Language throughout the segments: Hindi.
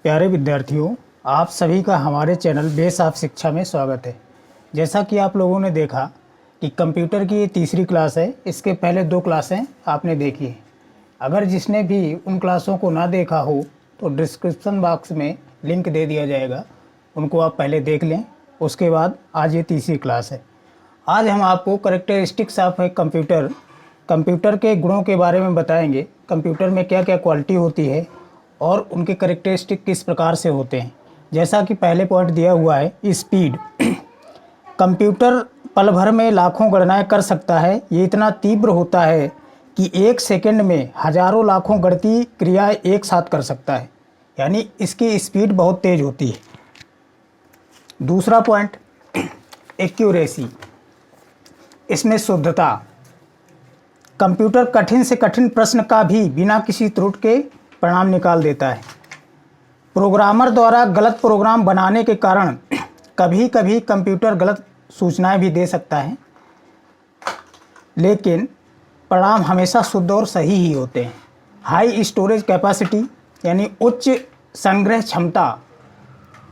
प्यारे विद्यार्थियों, आप सभी का हमारे चैनल बेस ऑफ शिक्षा में स्वागत है। जैसा कि आप लोगों ने देखा कि कंप्यूटर की ये तीसरी क्लास है। इसके पहले 2 क्लासें आपने देखी हैं। अगर जिसने भी उन क्लासों को ना देखा हो तो डिस्क्रिप्शन बॉक्स में लिंक दे दिया जाएगा, उनको आप पहले देख लें। उसके बाद आज ये तीसरी क्लास है। आज हम आपको कैरेक्टरिस्टिक्स ऑफ कंप्यूटर के गुणों के बारे में बताएंगे। कंप्यूटर में क्या क्या क्वालिटी होती है और उनके कैरेक्टरिस्टिक किस प्रकार से होते हैं। जैसा कि पहले पॉइंट दिया हुआ है स्पीड। कंप्यूटर पल भर में लाखों गणनाएं कर सकता है। ये इतना तीव्र होता है कि 1 सेकंड में हजारों लाखों गणितीय क्रियाएं एक साथ कर सकता है, यानी इसकी स्पीड बहुत तेज होती है। दूसरा पॉइंट एक्यूरेसी, इसमें शुद्धता। कंप्यूटर कठिन से कठिन प्रश्न का भी बिना किसी त्रुटि के परिणाम निकाल देता है। प्रोग्रामर द्वारा गलत प्रोग्राम बनाने के कारण कभी कभी कंप्यूटर गलत सूचनाएं भी दे सकता है, लेकिन परिणाम हमेशा शुद्ध और सही ही होते हैं। हाई स्टोरेज कैपेसिटी यानी उच्च संग्रह क्षमता।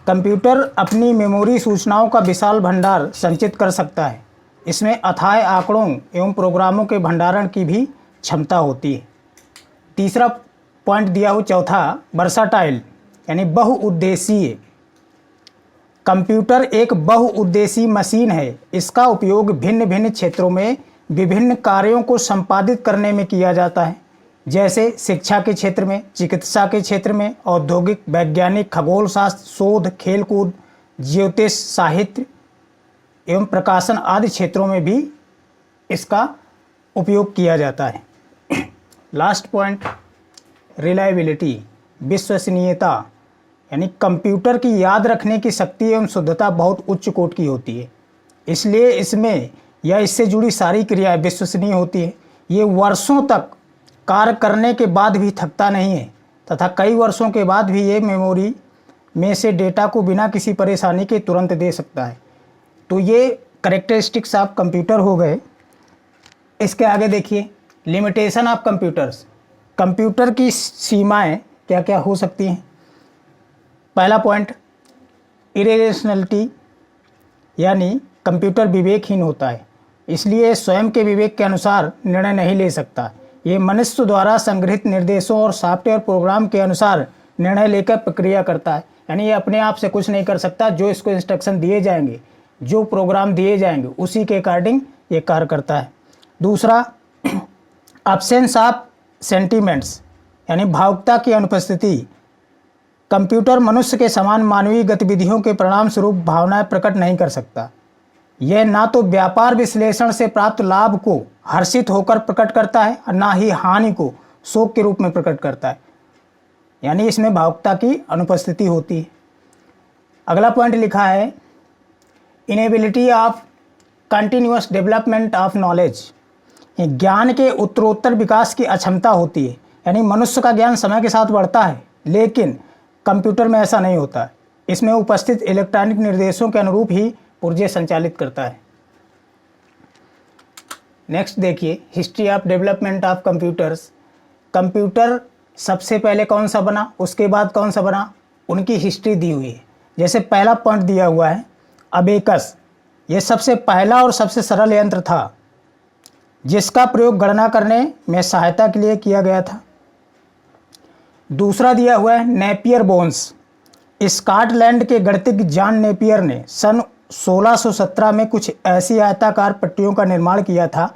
कंप्यूटर अपनी मेमोरी सूचनाओं का विशाल भंडार संचित कर सकता है। इसमें अथाह आंकड़ों एवं प्रोग्रामों के भंडारण की भी क्षमता होती है। तीसरा पॉइंट दिया हो चौथा, वर्साटाइल यानी बहुउद्देशीय। कंप्यूटर एक बहुउद्देशीय मशीन है। इसका उपयोग भिन्न भिन्न क्षेत्रों में विभिन्न कार्यों को संपादित करने में किया जाता है, जैसे शिक्षा के क्षेत्र में, चिकित्सा के क्षेत्र में, औद्योगिक, वैज्ञानिक, खगोल शास्त्र, शोध, खेलकूद, ज्योतिष, साहित्य एवं प्रकाशन आदि क्षेत्रों में भी इसका उपयोग किया जाता है। लास्ट पॉइंट रिलायबिलिटी, विश्वसनीयता, यानी कंप्यूटर की याद रखने की शक्ति एवं शुद्धता बहुत उच्च कोटि की होती है। इसलिए इसमें या इससे जुड़ी सारी क्रियाएं विश्वसनीय होती है। ये वर्षों तक कार्य करने के बाद भी थकता नहीं है तथा कई वर्षों के बाद भी ये मेमोरी में से डेटा को बिना किसी परेशानी के तुरंत दे सकता है। तो ये कैरेक्टरिस्टिक्स ऑफ कंप्यूटर हो गए। इसके आगे देखिए लिमिटेशन ऑफ कंप्यूटर्स। कंप्यूटर की सीमाएं क्या क्या हो सकती हैं। पहला पॉइंट इरेशनलिटी, यानी कंप्यूटर विवेकहीन होता है, इसलिए स्वयं के विवेक के अनुसार निर्णय नहीं ले सकता। ये मनुष्य द्वारा संग्रहित निर्देशों और सॉफ्टवेयर प्रोग्राम के अनुसार निर्णय लेकर प्रक्रिया करता है, यानी ये अपने आप से कुछ नहीं कर सकता। जो इसको इंस्ट्रक्शन दिए जाएंगे, जो प्रोग्राम दिए जाएंगे, उसी के अकॉर्डिंग ये कार्य करता है। दूसरा एब्सेंस ऑफ सेंटीमेंट्स, यानी भावुकता की अनुपस्थिति। कंप्यूटर मनुष्य के समान मानवीय गतिविधियों के परिणाम स्वरूप भावनाएं प्रकट नहीं कर सकता। यह ना तो व्यापार विश्लेषण से प्राप्त लाभ को हर्षित होकर प्रकट करता है और ना ही हानि को शोक के रूप में प्रकट करता है, यानी इसमें भावुकता की अनुपस्थिति होती है। अगला पॉइंट लिखा है inability of continuous development of knowledge. ज्ञान के उत्तरोत्तर विकास की अक्षमता होती है, यानी मनुष्य का ज्ञान समय के साथ बढ़ता है, लेकिन कंप्यूटर में ऐसा नहीं होता है। इसमें उपस्थित इलेक्ट्रॉनिक निर्देशों के अनुरूप ही पुर्जे संचालित करता है। नेक्स्ट देखिए history of development of computers. Computer सबसे पहले कौन सा बना, उसके बाद कौन सा बना, उनकी हिस्ट्री दी हुई है। जैसे पहला पॉइंट दिया हुआ है अबेकस। यह सबसे पहला और सबसे सरल यंत्र था जिसका प्रयोग गणना करने में सहायता के लिए किया गया था। दूसरा दिया हुआ है नेपियर बोन्स। स्कॉटलैंड के गणितज्ञ जॉन नेपियर ने सन 1617 में कुछ ऐसी आयताकार पट्टियों का निर्माण किया था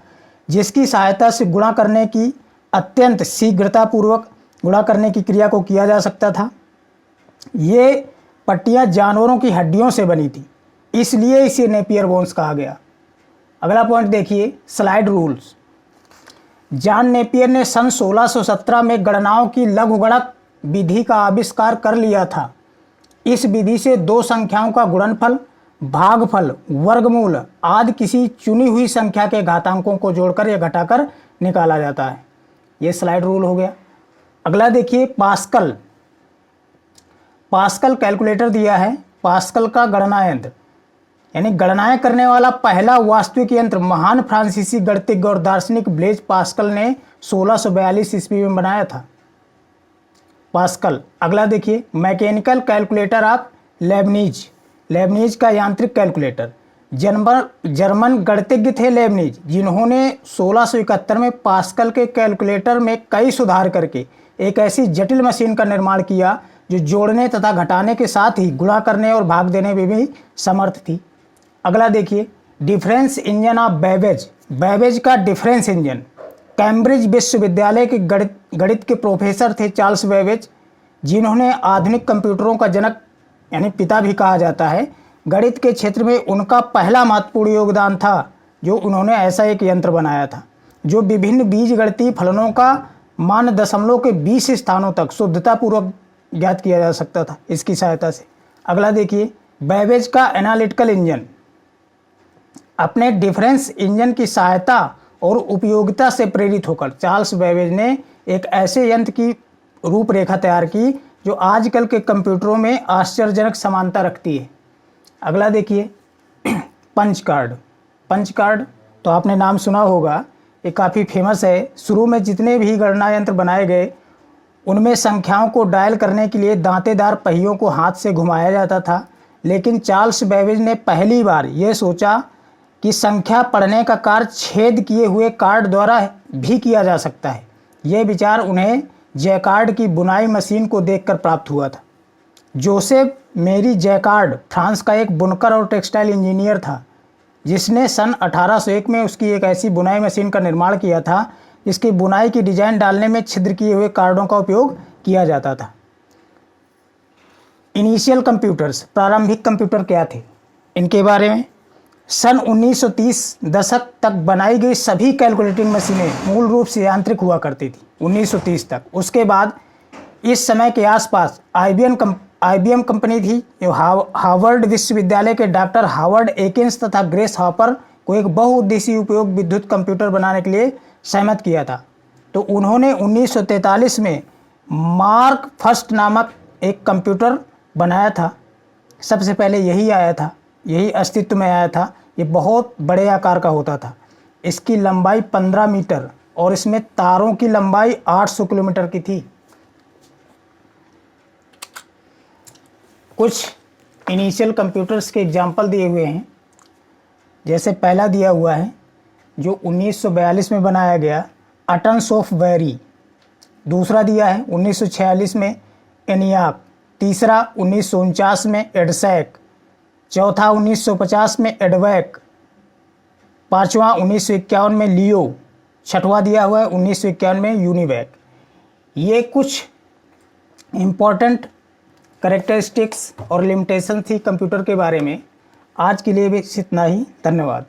जिसकी सहायता से गुणा करने की अत्यंत शीघ्रतापूर्वक गुणा करने की क्रिया को किया जा सकता था। ये पट्टियां जानवरों की हड्डियों से बनी थी, इसलिए इसे नेपियर बोन्स कहा गया। अगला पॉइंट देखिए स्लाइड रूल्स। जॉन नेपियर ने सन 1617 में गणनाओं की लघुगणक विधि का आविष्कार कर लिया था। इस विधि से 2 संख्याओं का गुणनफल, भागफल, वर्गमूल आदि किसी चुनी हुई संख्या के घातांकों को जोड़कर या घटाकर निकाला जाता है। ये स्लाइड रूल हो गया। अगला देखिए पास्कल। पास्कल कैलकुलेटर दिया है। पास्कल का गणना यंत्र, यानी गणनाएं करने वाला पहला वास्तविक यंत्र महान फ्रांसीसी गणितज्ञ और दार्शनिक ब्लेज पास्कल ने 1642 ईस्वी में बनाया था। पास्कल। अगला देखिए, mechanical calculator of Lebanese, Lebanese का यांत्रिक कैलकुलेटर। जर्मन गणितज्ञ थे लेबनीज, जिन्होंने 1671 में पास्कल के कैलकुलेटर में कई सुधार करके एक ऐसी जटिल मशीन का निर्माण किया जो जोड़ने तथा घटाने के साथ ही गुणा करने और भाग देने में भी समर्थ थी। अगला देखिए, difference engine of Babbage, Babbage का डिफरेंस इंजन। कैम्ब्रिज विश्वविद्यालय के गणित के प्रोफेसर थे चार्ल्स बैबेज, जिन्होंने आधुनिक कंप्यूटरों का जनक यानी पिता भी कहा जाता है। गणित के क्षेत्र में उनका पहला महत्वपूर्ण योगदान था जो उन्होंने ऐसा एक यंत्र बनाया था जो विभिन्न बीजगणितीय फलनों का मान दशमलव के 20 स्थानों तक शुद्धतापूर्वक ज्ञात किया जा सकता था इसकी सहायता से। अगला देखिए, बैबेज का एनालिटिकल इंजन। अपने डिफरेंस इंजन की सहायता और उपयोगिता से प्रेरित होकर चार्ल्स बैबेज ने एक ऐसे यंत्र की रूपरेखा तैयार की जो आजकल के कंप्यूटरों में आश्चर्यजनक समानता रखती है। अगला देखिए, पंच कार्ड। पंच कार्ड तो आपने नाम सुना होगा, ये काफ़ी फेमस है। शुरू में जितने भी गणना यंत्र बनाए गए उनमें संख्याओं को डायल करने के लिए दांतेदार पहियों को हाथ से घुमाया जाता था, लेकिन चार्ल्स बैबेज ने पहली बार ये सोचा कि संख्या पढ़ने का कार्य छेद किए हुए कार्ड द्वारा भी किया जा सकता है। ये विचार उन्हें जैकार्ड की बुनाई मशीन को देखकर प्राप्त हुआ था। जोसेफ मेरी जैकार्ड फ्रांस का एक बुनकर और टेक्सटाइल इंजीनियर था, जिसने सन 1801 में उसकी एक ऐसी बुनाई मशीन का निर्माण किया था जिसकी बुनाई की डिजाइन डालने में छिद्र किए हुए कार्डों का उपयोग किया जाता था। इनिशियल कंप्यूटर्स, प्रारंभिक कंप्यूटर क्या थे, इनके बारे में। सन 1930 दशक तक बनाई गई सभी कैलकुलेटिंग मशीनें मूल रूप से यांत्रिक हुआ करती थी, 1930 तक। उसके बाद इस समय के आसपास IBM कंपनी थी जो हार्वर्ड विश्वविद्यालय के डॉक्टर हार्वर्ड एकिंस तथा ग्रेस हॉपर को एक बहुउद्देशीय उपयोग विद्युत कंप्यूटर बनाने के लिए सहमत किया था। तो उन्होंने 1943 में मार्क फर्स्ट नामक एक कंप्यूटर बनाया था। सबसे पहले यही आया था, यही अस्तित्व में आया था। ये बहुत बड़े आकार का होता था। इसकी लंबाई 15 मीटर और इसमें तारों की लंबाई 800 किलोमीटर की थी। कुछ इनिशियल कंप्यूटर्स के एग्जाम्पल दिए हुए हैं। जैसे पहला दिया हुआ है जो 1942 में बनाया गया, अटन सॉफ्टवेरी। दूसरा दिया है 1946 में एनियाक। तीसरा 1949 में एडसैक। चौथा 1950 में एडवैक। पांचवा 1951 में लियो। छठवां दिया हुआ है 1951 में यूनिवैक। ये कुछ इम्पॉर्टेंट कैरेक्टरिस्टिक्स और लिमिटेशन थी कंप्यूटर के बारे में। आज के लिए भी इतना ही। धन्यवाद।